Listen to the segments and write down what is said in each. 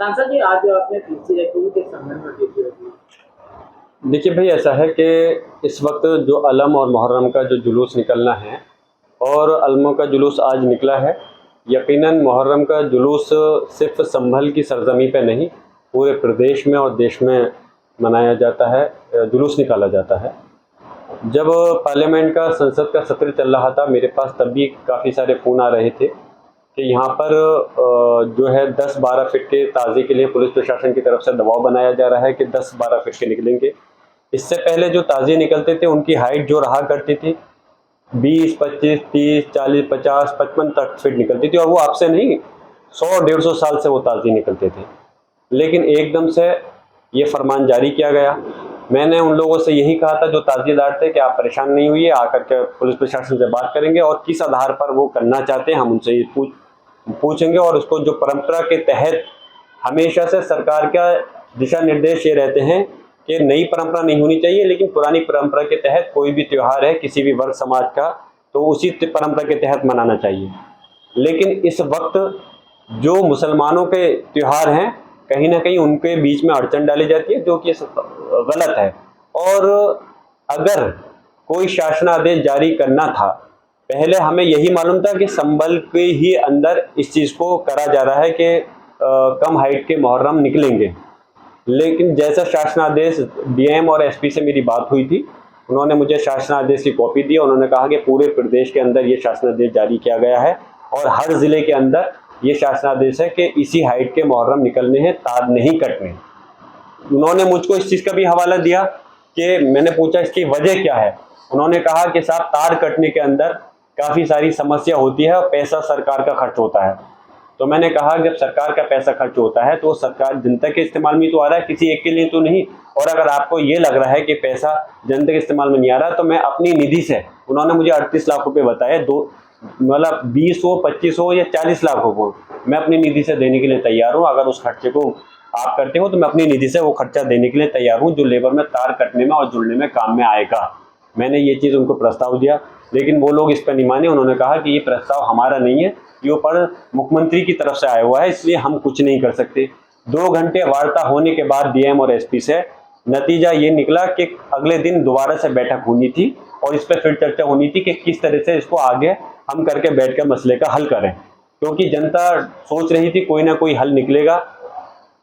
सांसद जी, आज आपने तीसरी रखी के संबंध में तीसरी रखी। देखिए भाई, ऐसा है कि इस वक्त जो अलम और मुहर्रम का जो जुलूस निकलना है और अलमों का जुलूस आज निकला है। यकीनन मुहर्रम का जुलूस सिर्फ संभल की सरजमी पे नहीं, पूरे प्रदेश में और देश में मनाया जाता है, जुलूस निकाला जाता है। जब पार्लियामेंट का संसद का सत्र चल रहा था, मेरे पास तब भी काफ़ी सारे फ़ोन आ रहे थे कि यहाँ पर जो है 10-12 फीट के ताज़े के लिए पुलिस प्रशासन की तरफ से दबाव बनाया जा रहा है कि 10-12 फीट के निकलेंगे। इससे पहले जो ताज़े निकलते थे उनकी हाइट जो रहा करती थी 20, 25, 30, 40, 50, 55 तक फीट निकलती थी, और वो आपसे नहीं 100-150 साल से वो ताज़े निकलते थे। लेकिन एकदम से ये फरमान जारी किया गया। मैंने उन लोगों से यही कहा था जो ताज़िएदार थे कि आप परेशान नहीं हुई, आकर के पुलिस प्रशासन से बात करेंगे और किस आधार पर वो करना चाहते हैं हम उनसे ये पूछेंगे। और उसको जो परंपरा के तहत हमेशा से सरकार का दिशा निर्देश ये रहते हैं कि नई परंपरा नहीं होनी चाहिए, लेकिन पुरानी परंपरा के तहत कोई भी त्यौहार है किसी भी वर्ग समाज का तो उसी परंपरा के तहत मनाना चाहिए। लेकिन इस वक्त जो मुसलमानों के त्यौहार हैं कहीं ना कहीं उनके बीच में अड़चन डाली जाती है, जो कि गलत है। और अगर कोई शासनादेश जारी करना था, पहले हमें यही मालूम था कि संभल के ही अंदर इस चीज़ को करा जा रहा है कि कम हाइट के मुहर्रम निकलेंगे। लेकिन जैसा शासनादेश डीएम और एसपी से मेरी बात हुई थी, उन्होंने मुझे शासनादेश की कॉपी दी। उन्होंने कहा कि पूरे प्रदेश के अंदर ये शासनादेश जारी किया गया है और हर ज़िले के अंदर ये शासनादेश है कि इसी हाइट के मुहर्रम निकलने हैं, तार नहीं कटने। उन्होंने मुझको इस चीज़ का भी हवाला दिया कि मैंने पूछा इसकी वजह क्या है। उन्होंने कहा कि साहब, तार कटने के अंदर काफ़ी सारी समस्या होती है और पैसा सरकार का खर्च होता है। तो मैंने कहा जब सरकार का पैसा खर्च होता है तो सरकार जनता के इस्तेमाल में तो आ रहा है, किसी एक के लिए तो नहीं। और अगर आपको ये लग रहा है कि पैसा जनता के इस्तेमाल में नहीं आ रहा, तो मैं अपनी निधि से, उन्होंने मुझे 38 लाख रुपए बताए, दो मतलब 20 हो, 25 हो या 40 लाख हो, मैं अपनी निधि से देने के लिए तैयार हूँ। अगर उस खर्चे को आप करते हो तो मैं अपनी निधि से वो खर्चा देने के लिए तैयार हूँ, जो लेबर में तार कटने में और जुड़ने में काम में आएगा। मैंने ये चीज़ उनको प्रस्ताव दिया, लेकिन वो लोग इस पर नहीं माने। उन्होंने कहा कि ये प्रस्ताव हमारा नहीं है, ये ऊपर मुख्यमंत्री की तरफ से आया हुआ है, इसलिए हम कुछ नहीं कर सकते। 2 घंटे वार्ता होने के बाद डीएम और एसपी से नतीजा ये निकला कि अगले दिन दोबारा से बैठक होनी थी और इस पर फिर चर्चा होनी थी कि किस तरह से इसको आगे हम करके बैठ कर मसले का हल करें, क्योंकि जनता सोच रही थी कोई ना कोई हल निकलेगा।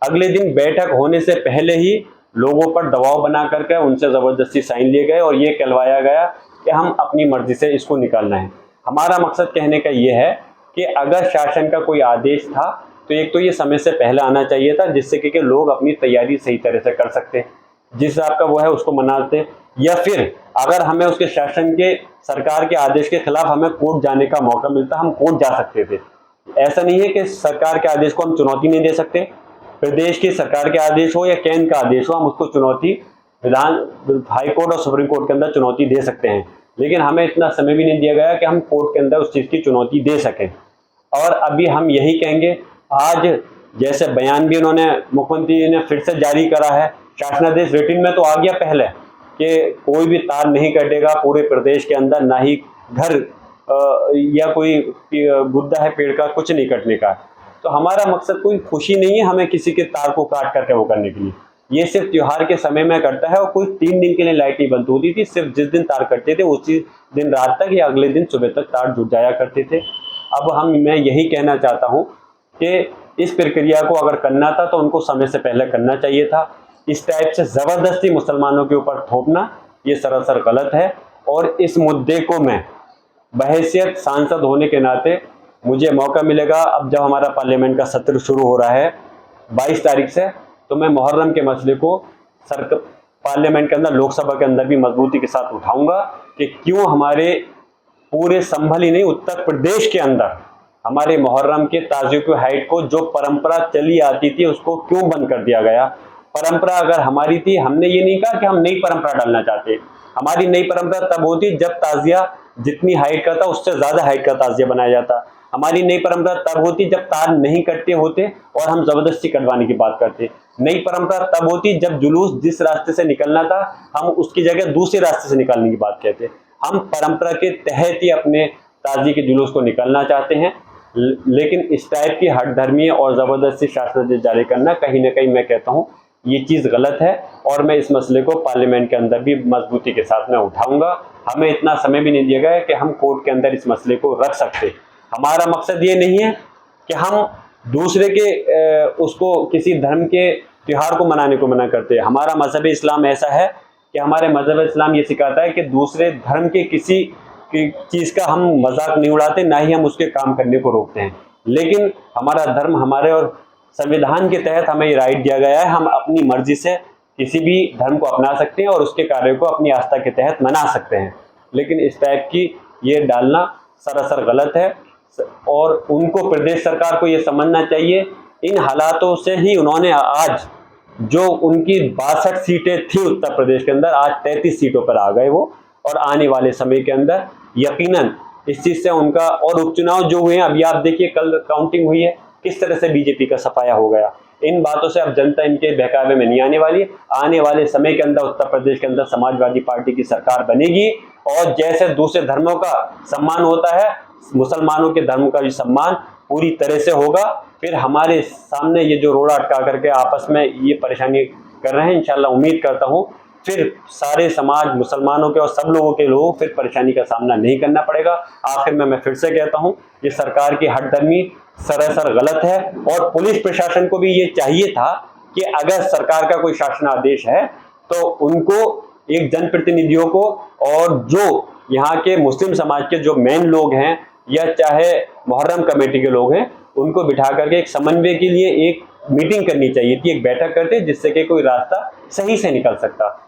अगले दिन बैठक होने से पहले ही लोगों पर दबाव बना करके उनसे ज़बरदस्ती साइन लिए गए और ये कहलवाया गया कि हम अपनी मर्जी से इसको निकालना है। हमारा मकसद कहने का ये है कि अगर शासन का कोई आदेश था तो एक तो ये समय से पहले आना चाहिए था, जिससे कि लोग अपनी तैयारी सही तरह से कर सकते, जिस हिसाब का वो है उसको मनाते। या फिर अगर हमें उसके शासन के सरकार के आदेश के खिलाफ हमें कोर्ट जाने का मौका मिलता, हम कोर्ट जा सकते थे। ऐसा नहीं है कि सरकार के आदेश को हम चुनौती नहीं दे सकते। प्रदेश की सरकार के आदेश हो या केंद्र का आदेश हो, हम उसको चुनौती विधान हाई कोर्ट और सुप्रीम कोर्ट के अंदर चुनौती दे सकते हैं। लेकिन हमें इतना समय भी नहीं दिया गया कि हम कोर्ट के अंदर उस चीज़ की चुनौती दे सकें। और अभी हम यही कहेंगे, आज जैसे बयान भी उन्होंने मुख्यमंत्री जी ने फिर से जारी करा है, शासनादेश रिटिन में तो आ गया पहले कि कोई भी तार नहीं कटेगा पूरे प्रदेश के अंदर, ना ही घर या कोई गुद्दा है पेड़ का, कुछ नहीं कटने का। तो हमारा मकसद कोई खुशी नहीं है हमें किसी के तार को काट करके वो करने के लिए। ये सिर्फ त्योहार के समय में करता है और कोई 3 दिन के लिए लाइट नहीं बंद होती थी। सिर्फ जिस दिन तार कटते थे उसी दिन रात तक या अगले दिन सुबह तक तार जुट जाया करते थे। अब मैं यही कहना चाहता हूँ कि इस प्रक्रिया को अगर करना था तो उनको समय से पहले करना चाहिए था। इस टाइप से ज़बरदस्ती मुसलमानों के ऊपर थोपना ये सरासर गलत है। और इस मुद्दे को मैं बहैसियत सांसद होने के नाते, मुझे मौका मिलेगा अब जब हमारा पार्लियामेंट का सत्र शुरू हो रहा है 22 तारीख से, तो मैं मुहर्रम के मसले को पार्लियामेंट के अंदर, लोकसभा के अंदर भी मजबूती के साथ उठाऊंगा कि क्यों हमारे पूरे संभल ही नहीं उत्तर प्रदेश के अंदर हमारे मुहर्रम के ताजियों की हाइट को, जो परंपरा चली आती थी, उसको क्यों बंद कर दिया गया। परंपरा अगर हमारी थी, हमने ये नहीं कहा कि हम नई परंपरा डालना चाहते। हमारी नई परंपरा तब होती जब ताजिया जितनी हाइट का था उससे ज्यादा हाइट का ताजिया बनाया जाता। हमारी नई परंपरा तब होती जब तार नहीं कटते होते और हम जबरदस्ती कटवाने की बात करते। नई परंपरा तब होती जब जुलूस जिस रास्ते से निकलना था हम उसकी जगह दूसरे रास्ते से निकालने की बात कहते। हम परंपरा के तहत ही अपने ताजी के जुलूस को निकालना चाहते हैं। लेकिन इस टाइप की हठधर्मी और ज़बरदस्ती शासनादेश जारी करना कहीं ना कहीं मैं कहता हूँ ये चीज़ गलत है, और मैं इस मसले को पार्लियामेंट के अंदर भी मजबूती के साथ में उठाऊंगा। हमें इतना समय भी नहीं दिया गया है कि हम कोर्ट के अंदर इस मसले को रख सकते। हमारा मकसद ये नहीं है कि हम दूसरे के उसको किसी धर्म के त्यौहार को मनाने को मना करते हैं। हमारा मजहब इस्लाम ऐसा है कि हमारे मजहब इस्लाम ये सिखाता है कि दूसरे धर्म के किसी की चीज़ का हम मजाक नहीं उड़ाते, ना ही हम उसके काम करने को रोकते हैं। लेकिन हमारा धर्म, हमारे और संविधान के तहत हमें ये राइट दिया गया है, हम अपनी मर्जी से किसी भी धर्म को अपना सकते हैं और उसके कार्य को अपनी आस्था के तहत मना सकते हैं। लेकिन इस टाइप की ये डालना सरासर गलत है, और उनको प्रदेश सरकार को ये समझना चाहिए। इन हालातों से ही उन्होंने आज जो उनकी 62 सीटें थी उत्तर प्रदेश के अंदर, आज 33 सीटों पर आ गए वो, और आने वाले समय के अंदर यकीनन इस चीज़ से उनका, और उपचुनाव जो हुए हैं अभी आप देखिए, कल काउंटिंग हुई है, किस तरह से बीजेपी का सफाया हो गया। इन बातों से अब जनता इनके बहकावे में नहीं आने वाली है। आने वाले समय के अंदर उत्तर प्रदेश के अंदर समाजवादी पार्टी की सरकार बनेगी, और जैसे दूसरे धर्मों का सम्मान होता है, मुसलमानों के धर्म का भी सम्मान पूरी तरह से होगा। फिर हमारे सामने ये जो रोड़ा अटका करके आपस में ये परेशानी कर रहे हैं, इंशाल्लाह उम्मीद करता हूँ फिर सारे समाज, मुसलमानों के और सब लोगों के लोगों फिर परेशानी का सामना नहीं करना पड़ेगा। आखिर में मैं फिर से कहता हूँ, ये सरकार की हठधर्मी सरासर गलत है, और पुलिस प्रशासन को भी ये चाहिए था कि अगर सरकार का कोई शासन आदेश है तो उनको, एक जनप्रतिनिधियों को, और जो यहाँ के मुस्लिम समाज के जो मेन लोग हैं या चाहे मुहर्रम कमेटी के लोग हैं, उनको बिठा करके एक समन्वय के लिए एक मीटिंग करनी चाहिए थी, एक बैठक करते जिससे कि कोई रास्ता सही से निकल सकता।